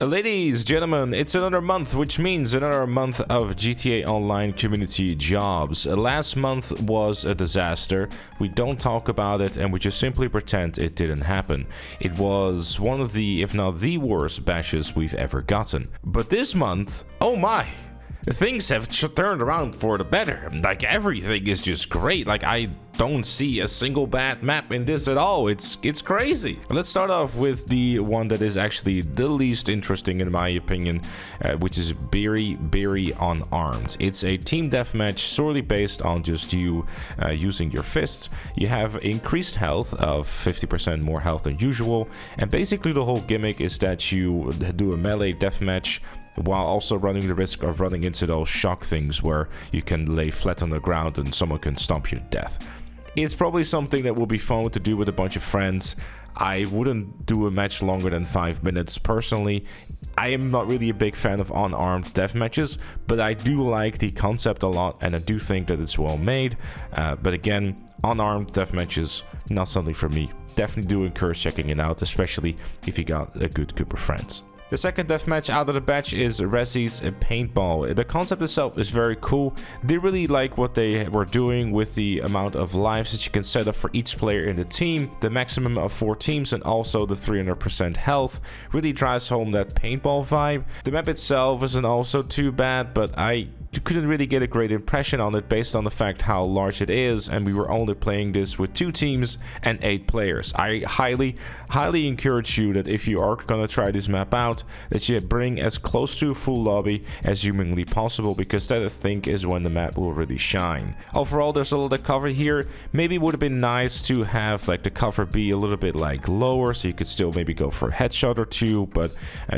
Ladies, gentlemen, it's another month, which means another month of GTA Online community jobs. Last month was a disaster. We don't talk about it and we just simply pretend it didn't happen. It was one of the, if not the worst bashes we've ever gotten. But this month, oh my! Things have turned around for the better. Like, everything is just great. Like, I don't see a single bad map in this at all. It's crazy. Let's start off with the one that is actually the least interesting in my opinion, which is Berry Unarmed. It's a team deathmatch solely based on just you using your fists. You have increased health of 50% more health than usual, and basically the whole gimmick is that you do a melee deathmatch while also running the risk of running into those shock things where you can lay flat on the ground and someone can stomp you to death. It's probably something that will be fun to do with a bunch of friends. I wouldn't do a match longer than 5 minutes personally. I am not really a big fan of unarmed death matches, but I do like the concept a lot and I do think that it's well made. But again, unarmed death matches, not something for me. Definitely do encourage checking it out, especially if you got a good group of friends. The second deathmatch out of the batch is Resi's Paintball. The concept itself is very cool. They really like what they were doing with the amount of lives that you can set up for each player in the team, the maximum of 4 teams, and also the 300% health. Really drives home that paintball vibe. The map itself isn't also too bad, but I couldn't really get a great impression on it based on the fact how large it is, and we were only playing this with 2 teams and 8 players. I highly encourage you that if you are gonna try this map out, that you bring as close to a full lobby as humanly possible, because that I think is when the map will really shine. Overall, there's a lot of cover here. Maybe it would have been nice to have like the cover be a little bit like lower, so you could still maybe go for a headshot or 2, but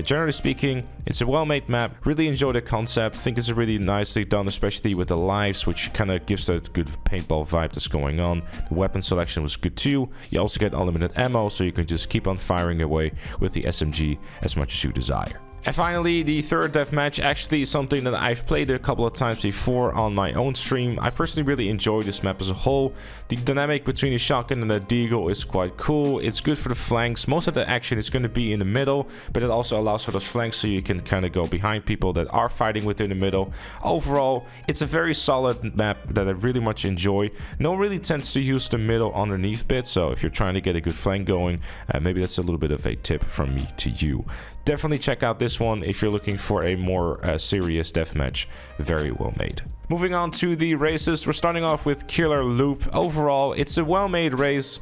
generally speaking, it's a well-made map. Really enjoy the concept. Think it's a really nicely done, especially with the lives, which kind of gives that good paintball vibe that's going on. The weapon selection was good too. You also get unlimited ammo, so you can just keep on firing away with the SMG as much as you desire. And finally, the third deathmatch, actually something that I've played a couple of times before on my own stream. I personally really enjoy this map as a whole. The dynamic between the shotgun and the deagle is quite cool. It's good for the flanks. Most of the action is going to be in the middle, but it also allows for those flanks so you can kind of go behind people that are fighting within the middle. Overall, it's a very solid map that I really much enjoy. No one really tends to use the middle underneath bit, so if you're trying to get a good flank going, maybe that's a little bit of a tip from me to you. Definitely check out this one if you're looking for a more serious deathmatch. Very well made. Moving on to the races, we're starting off with Killer Loop. Overall, it's a well-made race.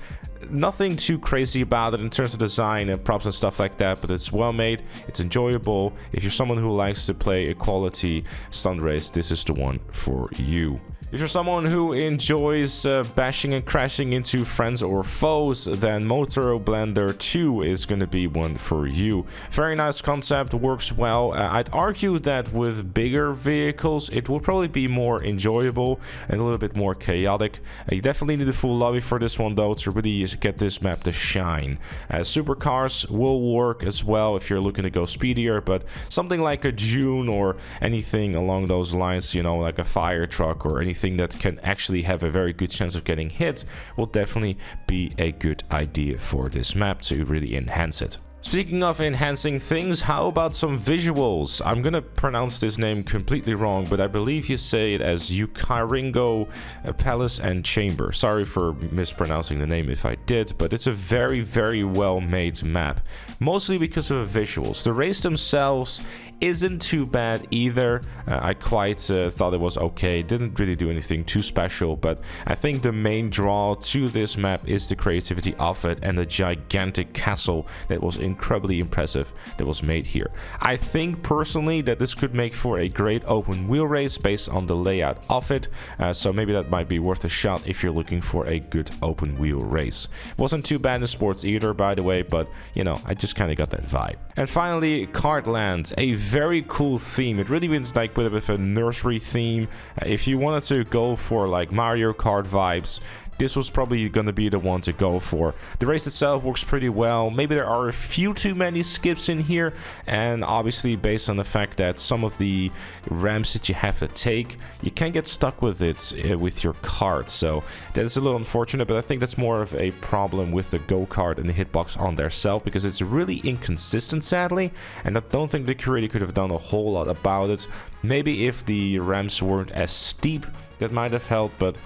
Nothing too crazy about it in terms of design and props and stuff like that, but it's well made, it's enjoyable. If you're someone who likes to play a quality stunt race, this is the one for you. If you're someone who enjoys bashing and crashing into friends or foes, then Motorob Blender 2 is going to be one for you. Very nice concept, works well. I'd argue that with bigger vehicles, it will probably be more enjoyable and a little bit more chaotic. You definitely need a full lobby for this one though to really get this map to shine. Supercars will work as well if you're looking to go speedier, but something like a June or anything along those lines, you know, like a fire truck or anything that can actually have a very good chance of getting hit, will definitely be a good idea for this map to really enhance it. Speaking of enhancing things, how about some visuals? I'm gonna pronounce this name completely wrong, but I believe you say it as Yukaringo Palace and Chamber. Sorry for mispronouncing the name if I did, but it's a very well made map. Mostly because of the visuals. The race themselves isn't too bad either. I quite thought it was okay. Didn't really do anything too special, but I think the main draw to this map is the creativity of it and the gigantic castle that was incredibly impressive that was made here. I think personally that this could make for a great open wheel race based on the layout of it, so maybe that might be worth a shot if you're looking for a good open wheel race. Wasn't too bad in sports either, by the way, but you know, I just kind of got that vibe. And finally, Kartland, a very cool theme. It really went like with a bit of a nursery theme. If you wanted to go for like Mario Kart vibes, this was probably going to be the one to go for. The race itself works pretty well. Maybe there are a few too many skips in here, and obviously based on the fact that some of the ramps that you have to take, you can get stuck with it with your cart. So that is a little unfortunate, but I think that's more of a problem with the go-kart and the hitbox on their self, because it's really inconsistent, sadly, and I don't think the creator could have done a whole lot about it. Maybe if the ramps weren't as steep, that might have helped, but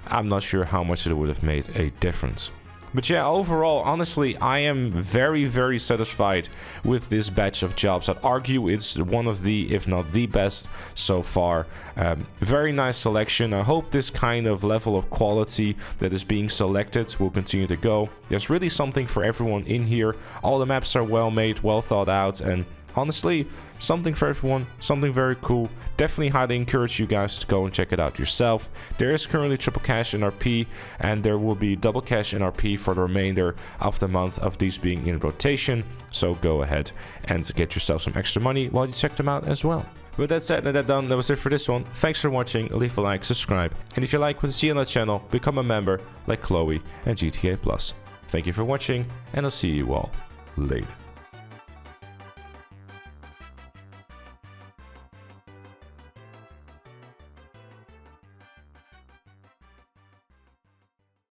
I'm not sure how much it would have made a difference. But yeah, overall, honestly, I am very, very satisfied with this batch of jobs. I'd argue it's one of the, if not the best so far. Very nice selection. I hope this kind of level of quality that is being selected will continue to go. There's really something for everyone in here. All the maps are well made, well thought out, and honestly, something for everyone, something very cool. Definitely highly encourage you guys to go and check it out yourself. There is currently triple cash NRP, and there will be double cash NRP for the remainder of the month of these being in rotation. So go ahead and get yourself some extra money while you check them out as well. With that said and that done, that was it for this one. Thanks for watching, leave a like, subscribe, and if you like what you see on the channel, become a member like Chloe and GTA Plus. Thank you for watching, and I'll see you all later.